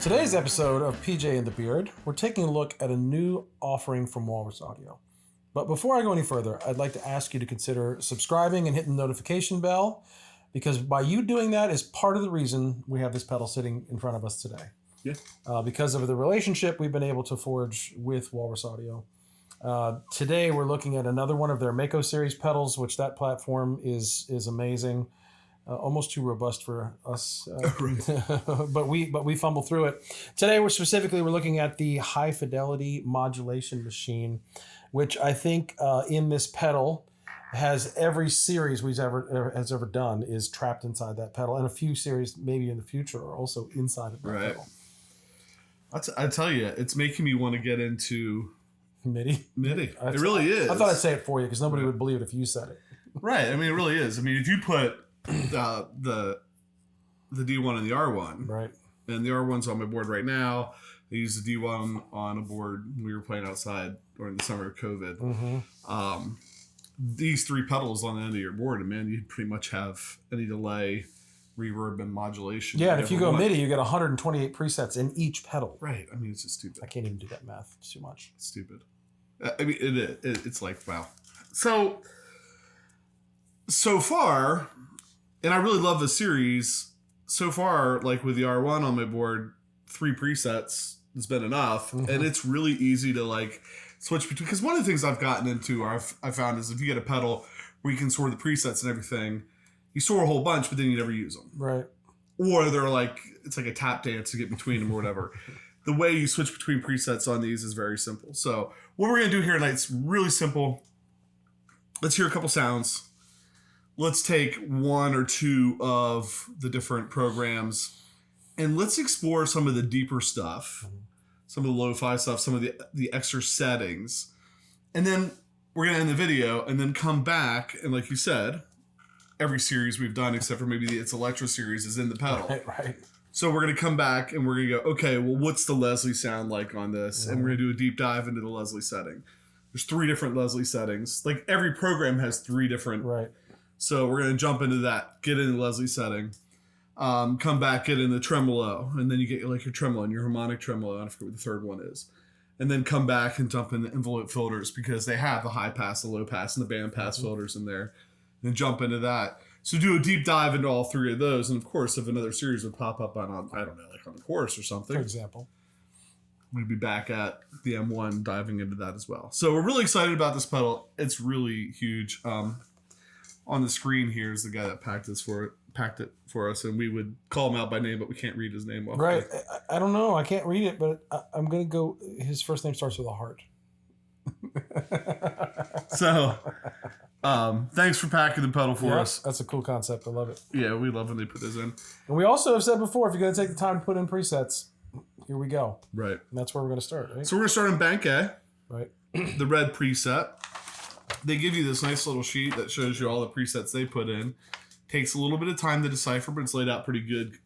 today's episode of PJ and the Beard, we're taking a look at a new offering from Walrus Audio. But before I go any further, I'd like to ask you to consider subscribing and hitting the notification bell, because by you doing that is part of the reason we have this pedal sitting in front of us today. Yeah. Because of the relationship we've been able to forge with Walrus Audio. Today we're looking at another one of their MAKO Series pedals, which that platform is amazing. Almost too robust for us, but we fumble through it. Today we're looking at the High-Fidelity Modulation Machine, which I think in this pedal has every series has ever done is trapped inside that pedal, and a few series maybe in the future are also inside of that pedal. I tell you, it's making me want to get into MIDI. It really is. I thought I'd say it for you because nobody would believe it if you said it. Right. I mean, it really is. I mean, if you put the D1 and the R1, right, and the R1's on my board right now. I used the D1 on a board when we were playing outside during the summer of COVID. Mm-hmm. These three pedals on the end of your board, and man, you pretty much have any delay, reverb, and modulation. Yeah, and if you go MIDI, you get 128 presets in each pedal. Right. I mean, it's just stupid. I can't even do that math. It's too much. It's stupid. I mean, it's like, wow. So far, and I really love the series. So far, like with the R1 on my board, 3 presets has been enough. Mm-hmm. And it's really easy to like switch between. Because one of the things I've gotten into, or I found, is if you get a pedal where you can store the presets and everything, you store a whole bunch, but then you never use them. Right. Or they're like, it's like a tap dance to get between them or whatever. The way you switch between presets on these is very simple. So what we're going to do here tonight is really simple. Let's hear a couple sounds. Let's take one or two of the different programs and let's explore some of the deeper stuff, some of the lo-fi stuff, some of the extra settings. And then we're going to end the video and then come back. And like you said, every series we've done, except for maybe It's Electro series, is in the pedal. Right. So we're going to come back and we're going to go, okay, well, what's the Leslie sound like on this? And we're going to do a deep dive into the Leslie setting. There's 3 different Leslie settings. Like every program has 3 different. Right. So we're going to jump into that, get into the Leslie setting, come back, get in the tremolo, and then you get like your tremolo and your harmonic tremolo. I don't forget what the third one is. And then come back and jump in the envelope filters because they have the high pass, the low pass, and the band pass filters in there. And jump into that. So do a deep dive into all 3 of those. And of course, if another series would pop up on I don't know, like on the chorus or something. For example. We'd be back at the M1 diving into that as well. So we're really excited about this pedal. It's really huge. On the screen here is the guy that packed it for us, and we would call him out by name, but we can't read his name off. Right. I don't know. I can't read it, but I'm going to go. His first name starts with a heart. So, thanks for packing the pedal for us. That's a cool concept. I love it. Yeah, we love when they put this in. And we also have said before, if you're going to take the time to put in presets, here we go. Right. And that's where we're going to start, right? So we're going to start in Bank A. Right. The red preset. They give you this nice little sheet that shows you all the presets they put in. Takes a little bit of time to decipher, but it's laid out pretty good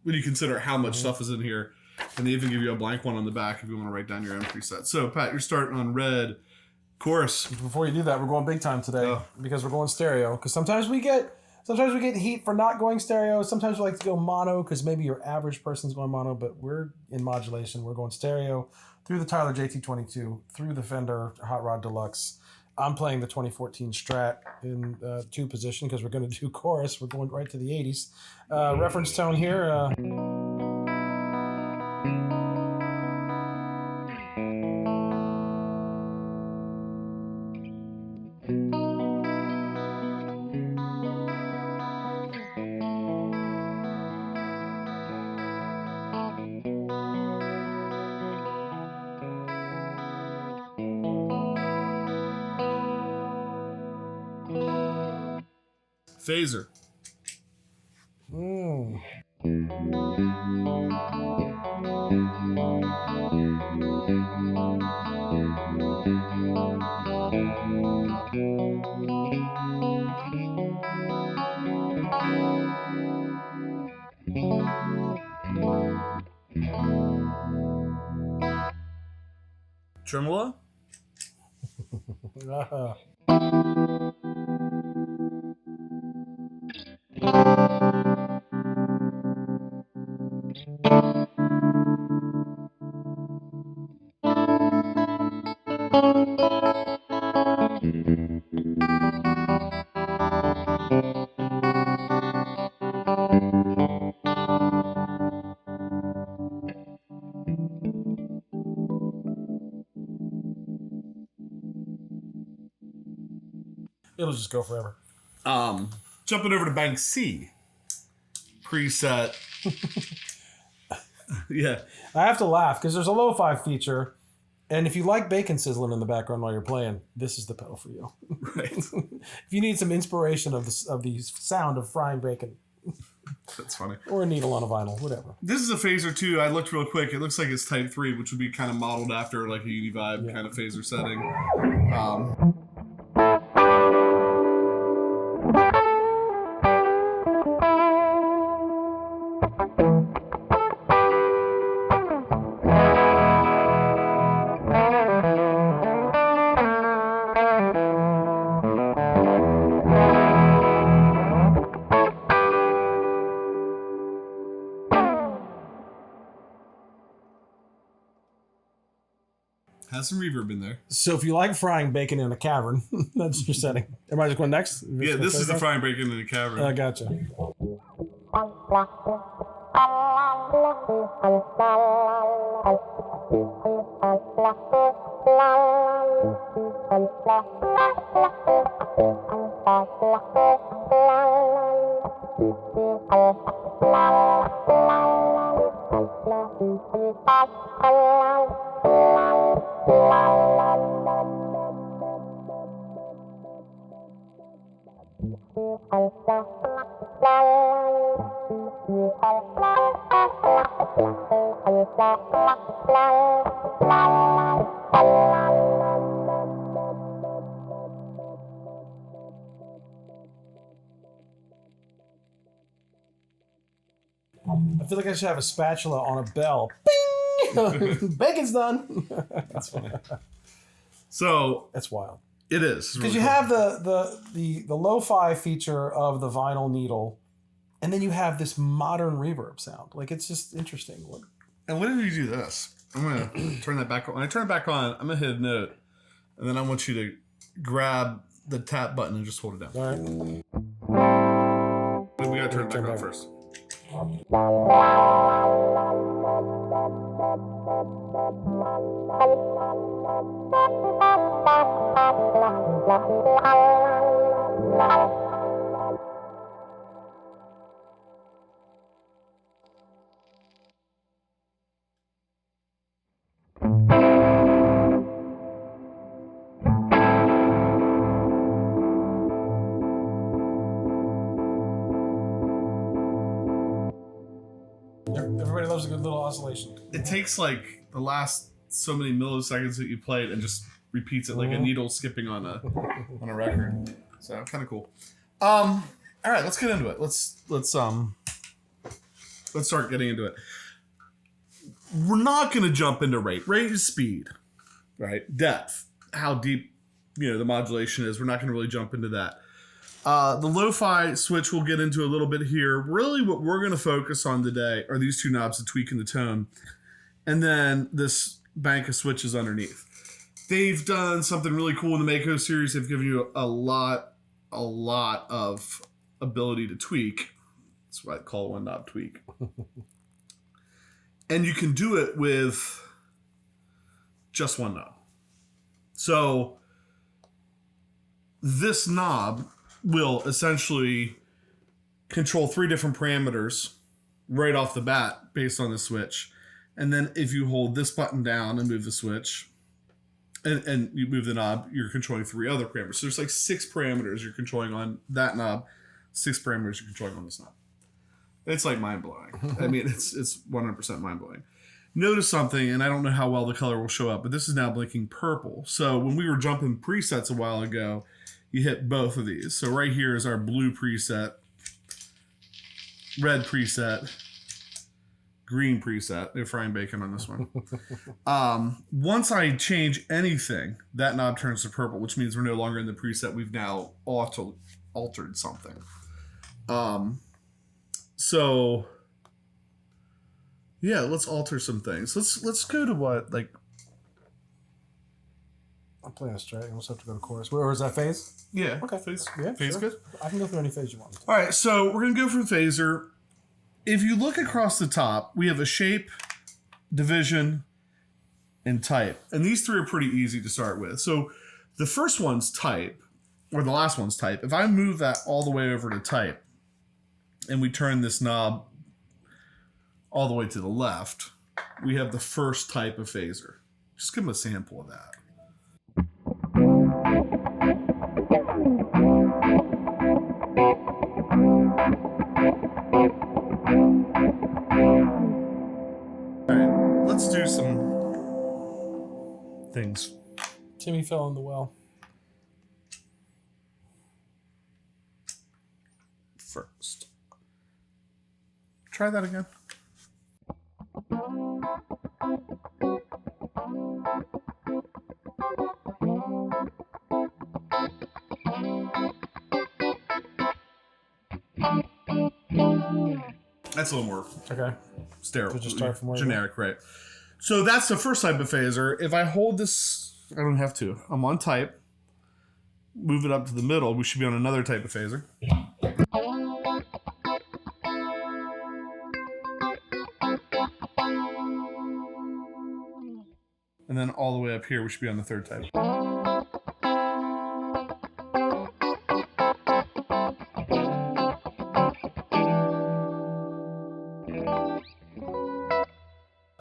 when you consider how much stuff is in here. And they even give you a blank one on the back if you want to write down your own preset. So, Pat, you're starting on red chorus. Before you do that, we're going big time today because we're going stereo. Because sometimes we get heat for not going stereo. Sometimes we like to go mono because maybe your average person's going mono, but we're in modulation. We're going stereo through the Tyler JT22, through the Fender Hot Rod Deluxe. I'm playing the 2014 Strat in 2 position because we're going to do chorus. We're going right to the 80s. Reference tone here. Phaser. Tremolo? It'll just go forever. Jumping over to Bank C. Preset. Yeah. I have to laugh because there's a lo-fi feature, and if you like bacon sizzling in the background while you're playing, this is the pedal for you. Right. If you need some inspiration of the sound of frying bacon. That's funny. Or a needle on a vinyl, whatever. This is a phaser too. I looked real quick. It looks like it's Type 3, which would be kind of modeled after like a Univibe kind of phaser setting. Has some reverb in there. So if you like frying bacon in a cavern, that's your setting. Everybody just going next? Yeah, this is the frying bacon in the cavern. I gotcha. I feel like I should have a spatula on a bell. Bing! Bacon's done. That's funny. So that's wild. It is. Because you have the lo-fi feature of the vinyl needle, and then you have this modern reverb sound. Like, it's just interesting. And when did you do this? I'm going to turn that back on. When I turn it back on, I'm going to hit a note, and then I want you to grab the tap button and just hold it down. All right. Then we got to turn it back on first. Everybody loves a good little oscillation. It takes like the last so many milliseconds that you played and just repeats it like a needle skipping on a record. So kind of cool. All right, let's get into it. Let's start getting into it. We're not going to jump into rate. Rate is speed, right? Depth, how deep the modulation is. We're not going to really jump into that. The lo-fi switch we'll get into a little bit here. Really what we're going to focus on today are these two knobs to tweak in the tone. And then this bank of switches underneath. They've done something really cool in the MAKO series. They've given you a lot of ability to tweak. That's what I call one knob tweak. And you can do it with just one knob. So this knob will essentially control 3 different parameters right off the bat based on the switch. And then if you hold this button down and move the switch and you move the knob, you're controlling 3 other parameters. So there's like 6 parameters you're controlling on that knob, 6 parameters you're controlling on this knob. It's like mind-blowing. I mean, it's 100% mind-blowing. Notice something, and I don't know how well the color will show up, but this is now blinking purple. So when we were jumping presets a while ago, you hit both of these. So right here is our blue preset, red preset, green preset. They're frying bacon on this one. Once I change anything, that knob turns to purple, which means we're no longer in the preset. We've now altered something. So yeah, let's alter some things. Let's go to what, like, I'm playing a straight. I almost have to go to chorus. Where is that phase? Yeah. Okay. Phase, Yeah, phase sure. good? I can go through any phase you want. All right, so we're going to go for phaser. If you look across the top, we have a shape, division, and type. And these three are pretty easy to start with. So the first one's type, or the last one's type. If I move that all the way over to type, and we turn this knob all the way to the left, we have the first type of phaser. Just give them a sample of that. All right, let's do some things. Timmy fell in the well. First. Try that again. That's a little more Okay. sterile. So just start from where you generic, right? So that's the first type of phaser. If I hold this, I don't have to. I'm on type. Move it up to the middle. We should be on another type of phaser. And then all the way up here, we should be on the third type.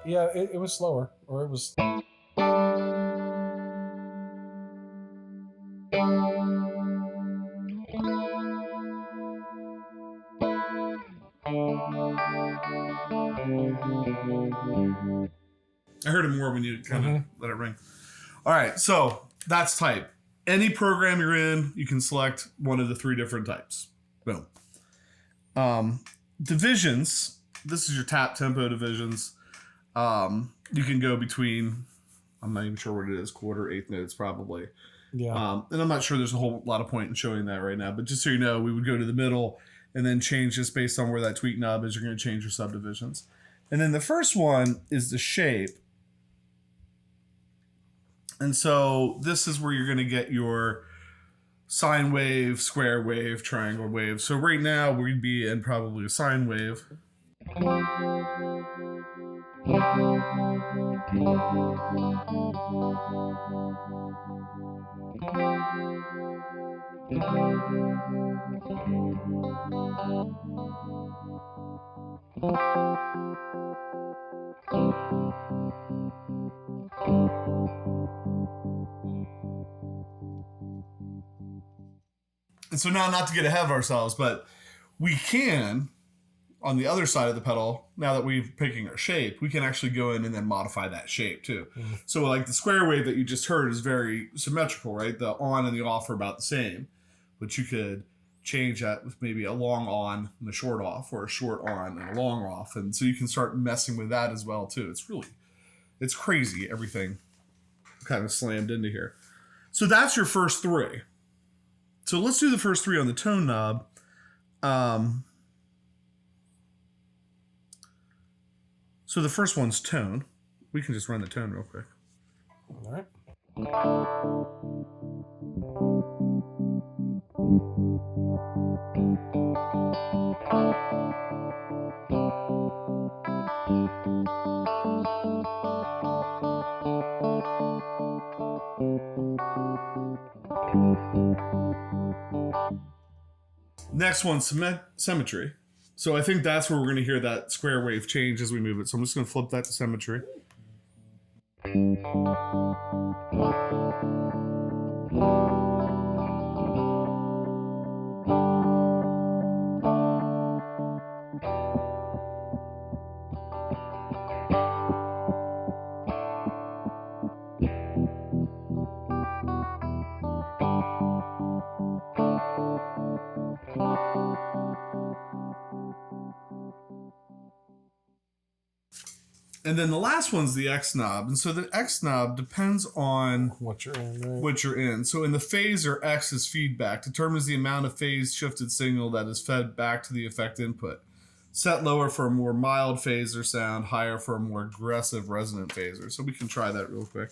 Yeah, it was slower, or it was. I heard it more when you kind of let it ring. All right, so that's type. Any program you're in, you can select one of the three different types. Boom. Divisions. This is your tap tempo divisions. You can go between, I'm not even sure what it is, quarter, eighth notes probably. Yeah. And I'm not sure there's a whole lot of point in showing that right now, but just so you know, we would go to the middle and then change this based on where that tweak knob is. You're going to change your subdivisions. And then the first one is the shape. And so this is where you're going to get your sine wave, square wave, triangle wave. So right now we'd be in probably a sine wave. And so now, not to get ahead of ourselves, but we can, on the other side of the pedal, now that we're picking our shape, we can actually go in and then modify that shape too. So like the square wave that you just heard is very symmetrical, right? The on and the off are about the same, but you could change that with maybe a long on and a short off, or a short on and a long off. And so you can start messing with that as well too. It's crazy, everything kind of slammed into here. So that's your first three. So let's do the first three on the tone knob. So the first one's tone. We can just run the tone real quick. All right. Next one's Symmetry. So I think that's where we're going to hear that square wave change as we move it. So I'm just going to flip that to Symmetry. And then the last one's the X knob. And so the X knob depends on What you're in, right? what you're in. So in the phaser, X is feedback, determines the amount of phase shifted signal that is fed back to the effect input. Set lower for a more mild phaser sound, higher for a more aggressive resonant phaser. So we can try that real quick.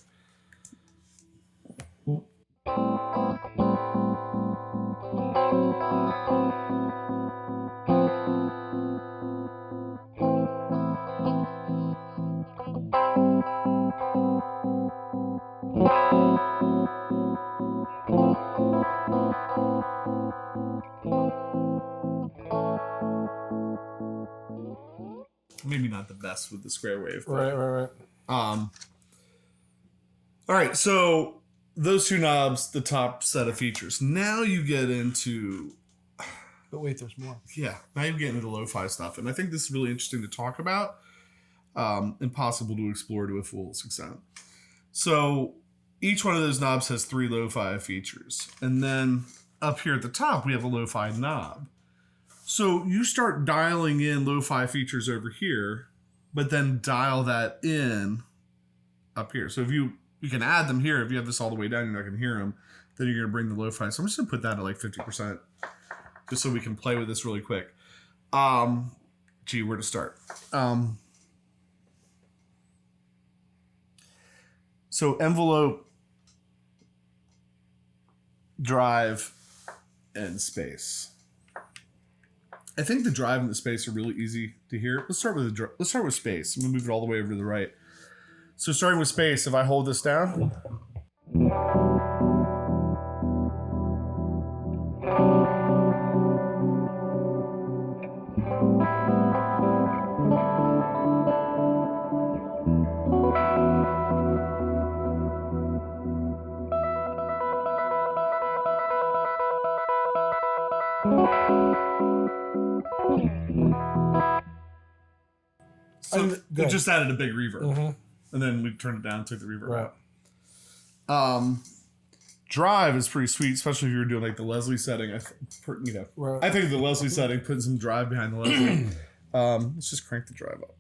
Maybe not the best with the square wave. Right. All right, so those two knobs, the top set of features. Now you get into... But wait, there's more. Yeah, now you get into the lo-fi stuff. And I think this is really interesting to talk about and possible to explore to a full extent. So each one of those knobs has 3 lo-fi features. And then up here at the top, we have a lo-fi knob. So you start dialing in lo-fi features over here, but then dial that in up here. So if you can add them here. If you have this all the way down, you're not going to hear them. Then you're going to bring the lo-fi. So I'm just going to put that at like 50%, just so we can play with this really quick. Gee, where to start? So envelope, drive, and space. I think the drive and the space are really easy to hear. Let's start with space. I'm gonna move it all the way over to the right. So starting with space, if I hold this down. So it just added a big reverb. Mm-hmm. And then we turned it down, took the reverb out. Drive is pretty sweet, especially if you're doing like the Leslie setting. I think the Leslie setting, putting some drive behind the Leslie. Let's just crank the drive up.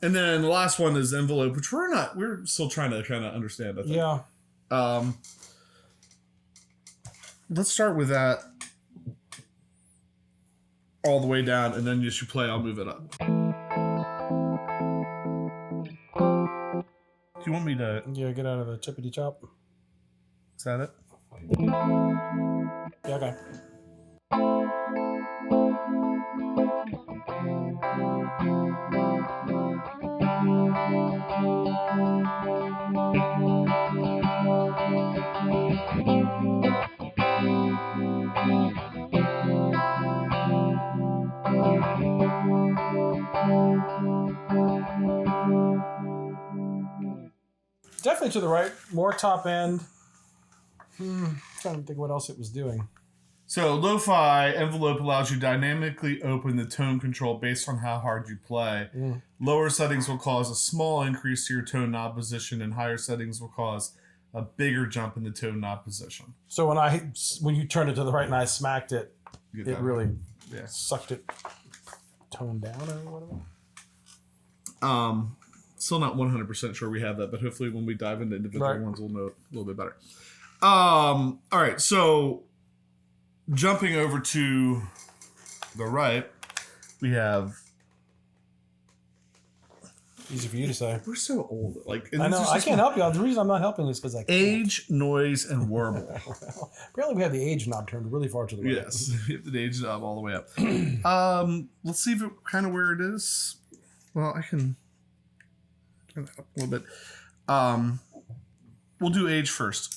And then the last one is envelope, which we're still trying to kind of understand, I think. Yeah. Let's start with that all the way down, and then as you play, I'll move it up. Do you want me to... Yeah, get out of the chippity chop. Is that it? Yeah, okay. Definitely to the right, more top end. Trying to think what else it was doing. So lo-fi envelope allows you to dynamically open the tone control based on how hard you play. Lower settings will cause a small increase to your tone knob position, and higher settings will cause a bigger jump in the tone knob position. So when you turned it to the right and I smacked it, it really sucked it tone down or whatever. Still not 100% sure we have that, but hopefully when we dive into individual ones, we'll know a little bit better. All right, so jumping over to the right, we have... Easy for you to say. We're so old. I know, I can't help you. The reason I'm not helping is because I can't. Age, noise, and warble. Well, apparently we have the age knob turned really far to the right. Yes, we have the age knob all the way up. Let's see if it kind of where it is. Well, I can turn that up a little bit. We'll do age first.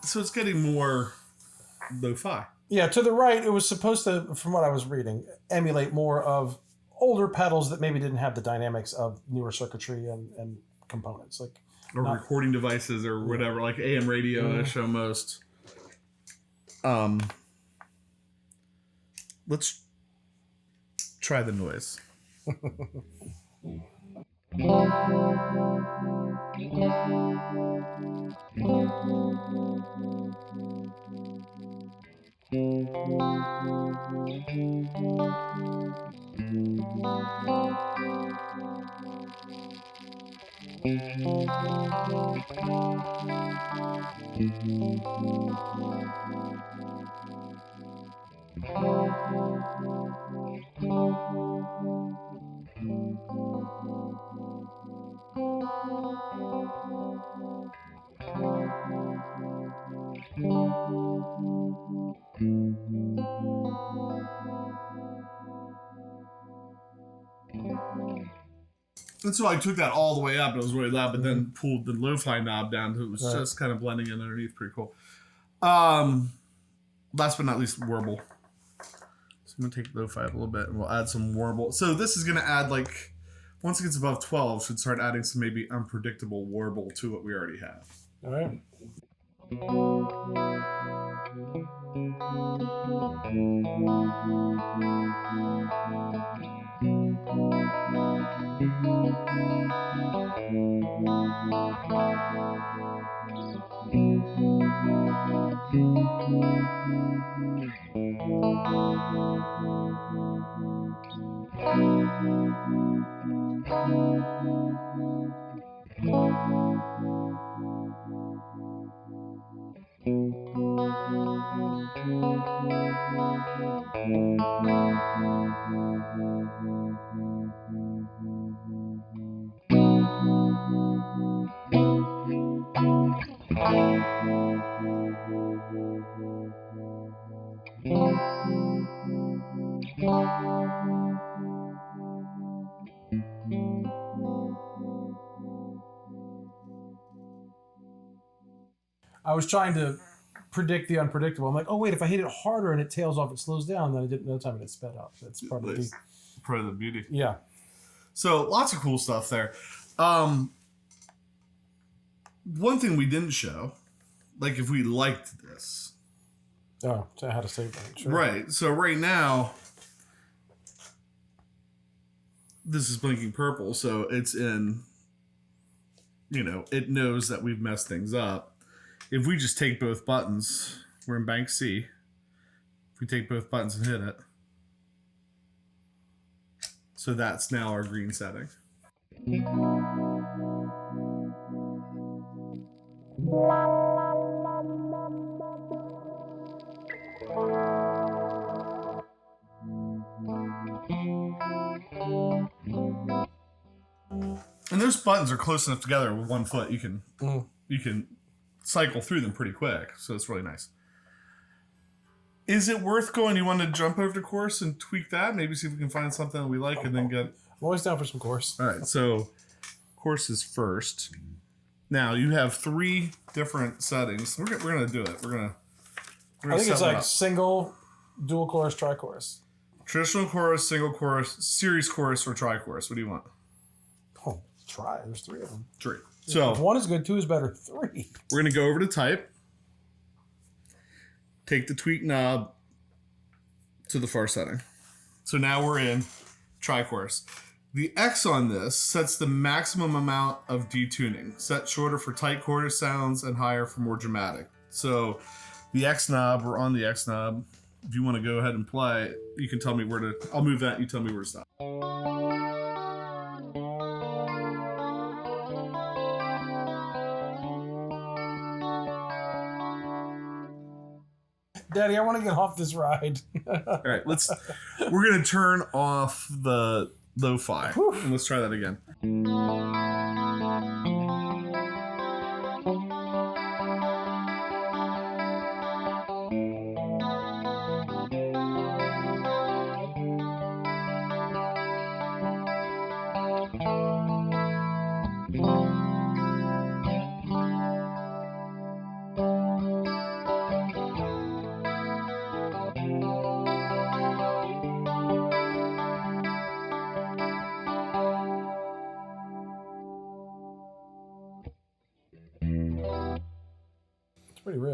So it's getting more lo-fi. Yeah, to the right, it was supposed to, from what I was reading, emulate more of older pedals that maybe didn't have the dynamics of newer circuitry and components. Like Or recording devices or whatever, like AM radio-ish almost. Let's try the noise. And so I took that all the way up. It was really loud, but then pulled the lo-fi knob down. So it was just kind of blending in underneath. Pretty cool. Last but not least, Warble. So I'm going to take lo-fi up a little bit, and we'll add some Warble. So this is going to add, like, once it gets above 12, should start adding some maybe unpredictable Warble to what we already have. all right. I was trying to predict the unpredictable. I'm like, oh wait, if I hit it harder and it tails off, it slows down. Then I didn't know time and it sped up. That's part of the beauty. Yeah. So lots of cool stuff there. One thing we didn't show, like if we liked this. Oh, so how to save that? Sure. Right. So right now, this is blinking purple, so it's in. It knows that we've messed things up. If we just take both buttons, we're in bank C. If we take both buttons and hit it. So that's now our green setting. And those buttons are close enough together with one foot. You can cycle through them pretty quick, so it's really nice. Is it worth going? You want to jump over to course and tweak that? Maybe see if we can find something that we like and then get... I'm always down for some course. All right, so course is first. Now, you have 3 different settings. We're going to do it. I think it's like single, dual chorus, tri-chorus. Traditional chorus, single chorus, series chorus, or tri-chorus. What do you want? Oh, try. There's 3 of them. 3. So if 1 is good, 2 is better. 3. We're going to go over to type. Take the tweak knob to the far setting. So now we're in tri-chorus. The X on this sets the maximum amount of detuning. Set shorter for tight chorus sounds and higher for more dramatic. So the X knob, we're on the X knob. If you want to go ahead and play, you can tell me where to... I'll move that and you tell me where to stop. Daddy, I want to get off this ride. All right, we're going to turn off the lo-fi. And let's try that again.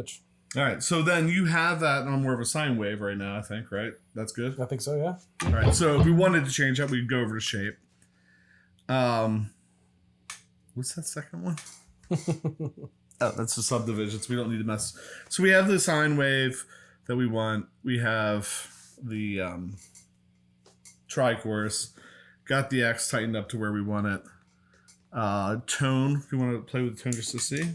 rich. All right, so then you have that on more of a sine wave right now, I think, right? That's good? I think so, yeah. All right, so if we wanted to change that, we'd go over to shape. What's that second one? Oh, that's the subdivisions. We don't need to mess. So we have the sine wave that we want. We have the tri-chorus. Got the X tightened up to where we want it. Tone. If you want to play with the tone just to see.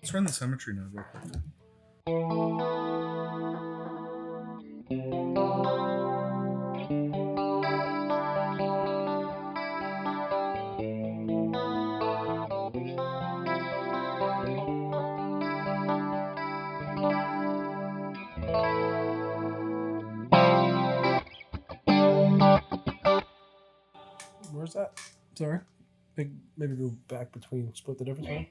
Let's run the Symmetry node real quick. Where's that? Sorry. Maybe go back between, split the difference. One.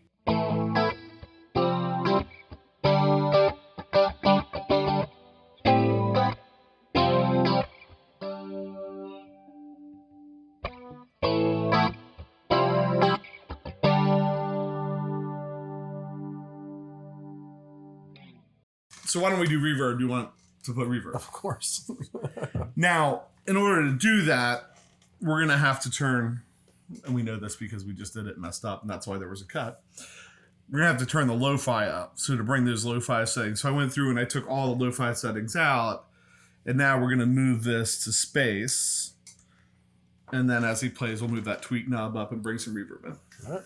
So why don't we do reverb? Do you want to put reverb? Of course. Now, in order to do that, we're going to have to turn, and we know this because we just did it messed up, and that's why there was a cut. We're going to have to turn the LoFi up. So to bring those LoFi settings. So I went through and I took all the LoFi settings out, and now we're going to move this to space. And then as he plays, we'll move that tweak knob up and bring some reverb in. All right.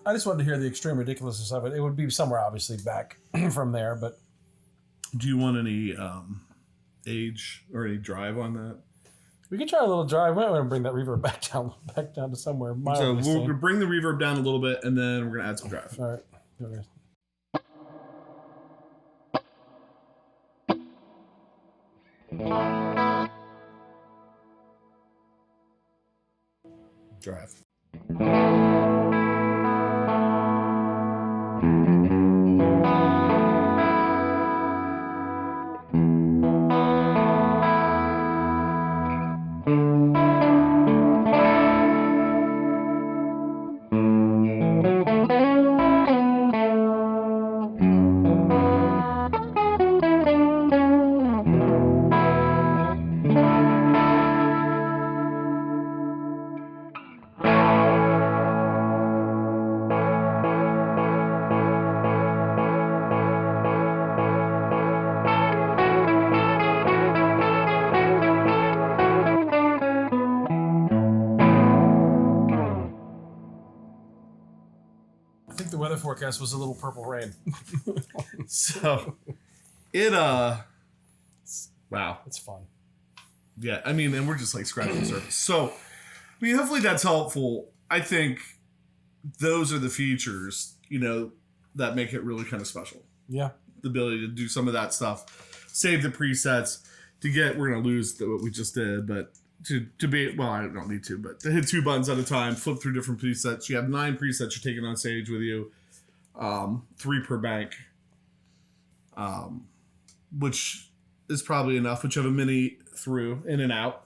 I just wanted to hear the extreme ridiculousness of it. It would be somewhere obviously back from there, but Do you want any age or any drive on that? we could try a little drive. We're going to bring that reverb back down to somewhere. So mildly we'll sane. bring the reverb down a little bit, and then we're going to add some drive. All right. Okay. Drive. I think the weather forecast was a little purple rain. So it wow. It's fun. Yeah, I mean, and we're just like scratching the surface. So, I mean, hopefully that's helpful. I think those are the features, you know, that make it really kind of special. Yeah. The ability to do some of that stuff, save the presets to get, we're going to lose what we just did, but to be, well, I don't need to, but to hit 2 buttons at a time, flip through different presets. You have 9 presets you're taking on stage with you, 3 per bank, which is probably enough, which you have a mini through, in and out,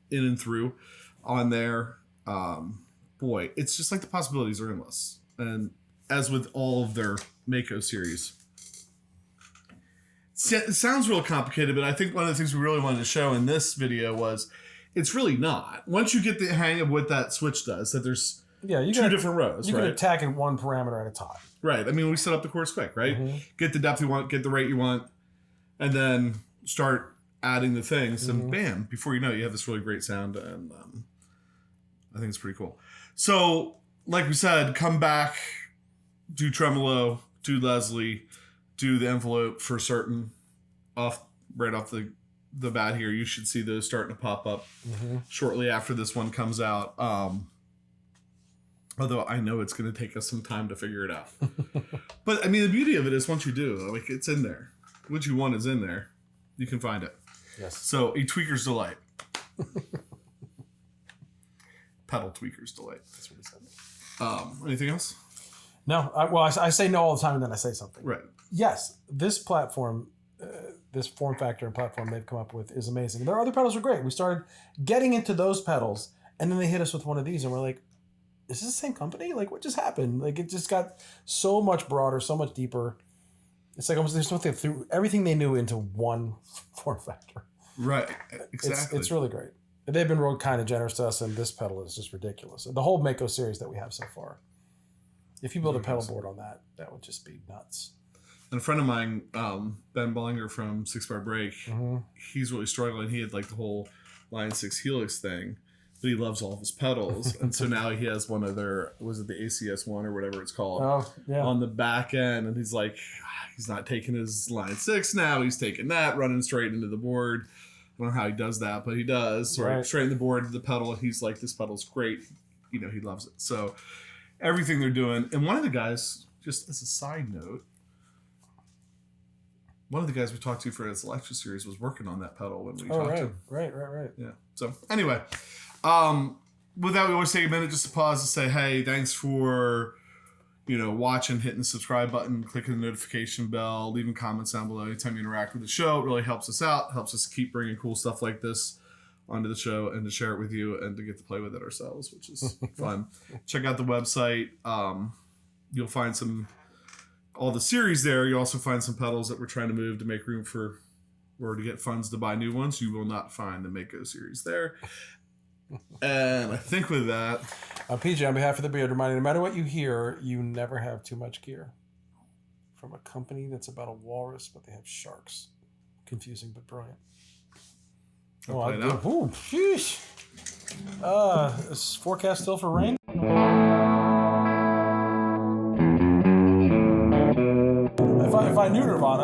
in and through on there. Boy, it's just like the possibilities are endless. And as with all of their MAKO series, it sounds real complicated, but I think one of the things we really wanted to show in this video was it's really not. Once you get the hang of what that switch does, that there's Yeah, you two different rows, you right? can attack in one parameter at a time. Right. I mean, we set up the chords quick, right? Mm-hmm. Get the depth you want, get the rate you want, and then start adding the things, and bam, before you know it, you have this really great sound, and I think it's pretty cool. So, like we said, come back, do Tremolo, do Leslie, do the envelope for certain, right off the bat here. You should see those starting to pop up shortly after this one comes out. Although I know it's going to take us some time to figure it out. But I mean, the beauty of it is once you do, like, it's in there. What you want is in there. You can find it. Yes. So a tweaker's delight. Pedal tweaker's delight. That's what he said. Anything else? No. I say no all the time and then I say something. Right. Yes. This platform, this form factor and platform they've come up with is amazing. Their other pedals are great. We started getting into those pedals and then they hit us with one of these and we're like, is this the same company? Like, what just happened? Like, it just got so much broader, so much deeper. It's like almost they threw everything they knew into one form factor. Right. Exactly. It's really great. They've been real kind of generous to us, and this pedal is just ridiculous. The whole MAKO series that we have so far. If you build a pedal board on that, that would just be nuts. And a friend of mine, Ben Bollinger from 6 Bar Break, he's really struggling. He had like the whole Line 6 Helix thing. But he loves all of his pedals, and so now he has one of their, was it the ACS one or whatever it's called, on the back end, and he's like, he's not taking his Line 6 now, he's taking that, running straight into the board. I don't know how he does that, but he does. Right. Straight in the board to the pedal, and he's like, this pedal's great. You know, he loves it. So everything they're doing, and one of the guys, just as a side note, one of the guys we talked to for his lecture series was working on that pedal when we talked to him. Right. Yeah. So anyway, with that, we always take a minute just to pause and say, hey, thanks for, watching, hitting the subscribe button, clicking the notification bell, leaving comments down below anytime you interact with the show. It really helps us out, helps us keep bringing cool stuff like this onto the show and to share it with you and to get to play with it ourselves, which is fun. Check out the website. You'll find all the series there. You'll also find some pedals that we're trying to move to make room for, or to get funds to buy new ones. You will not find the MAKO series there. And I think with that, PJ, on behalf of the Beard, reminding no matter what you hear, you never have too much gear. From a company that's about a walrus, but they have sharks. Confusing but brilliant. Sheesh. Is forecast still for rain? If I knew Nirvana.